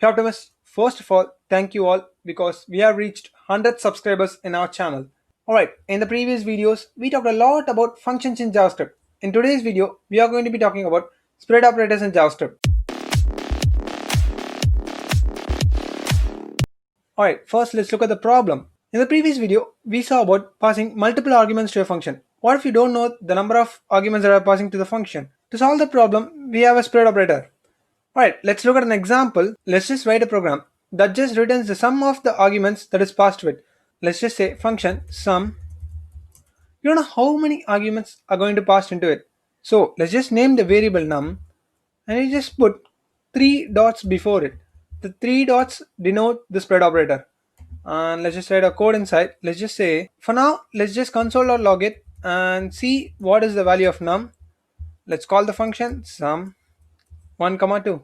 Optimus, first of all, thank you all because we have reached 100 subscribers in our channel. Alright, in the previous videos, we talked a lot about functions in JavaScript. In today's video, we are going to be talking about spread operators in JavaScript. Alright, first let's look at the problem. In the previous video, we saw about passing multiple arguments to a function. What if you don't know the number of arguments that are passing to the function? To solve the problem, we have a spread operator. Alright, let's look at an example. Let's just write a program that just returns the sum of the arguments that is passed to it. Let's just say function sum. You don't know how many arguments are going to pass into it. So let's just name the variable num and you just put three dots before it. The three dots denote the spread operator. And let's just write a code inside. Let's just say for now, let's just console.log it and see what is the value of num. Let's call the function sum 1 comma 2,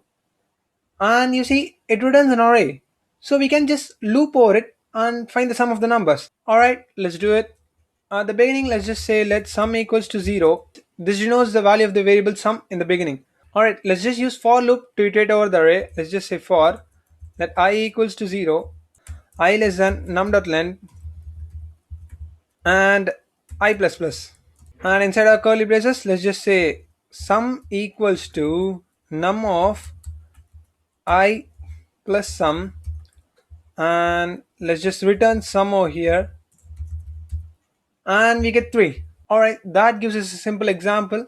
and you see it returns an array, so we can just loop over it and find the sum of the numbers. Alright, let's do it. At the beginning, let's just say let sum equals to 0. This denotes the value of the variable sum in the beginning. Alright, let's just use for loop to iterate over the array. Let's just say for let I equals to 0, I less than num.length and I plus plus. And inside our curly braces, let's just say sum equals to num of I plus sum, and let's just return sum over here and we get 3. Alright, that gives us a simple example.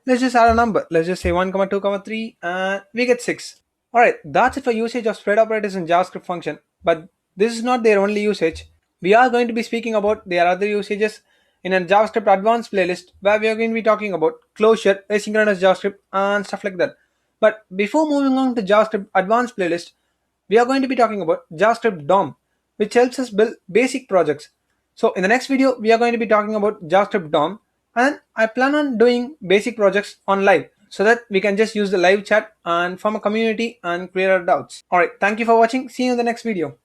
Let's just add a number. Let's just say 1 comma 2 comma 3 and we get 6. Alright, that's it for usage of spread operators in JavaScript function, but this is not their only usage. We are going to be speaking about their other usages in a JavaScript advanced playlist where we are going to be talking about closure, asynchronous JavaScript and stuff like that. But before moving on to JavaScript advanced playlist, we are going to be talking about JavaScript DOM, which helps us build basic projects. So in the next video, we are going to be talking about JavaScript DOM, and I plan on doing basic projects on live so that we can just use the live chat and form a community and clear our doubts. Alright, thank you for watching. See you in the next video.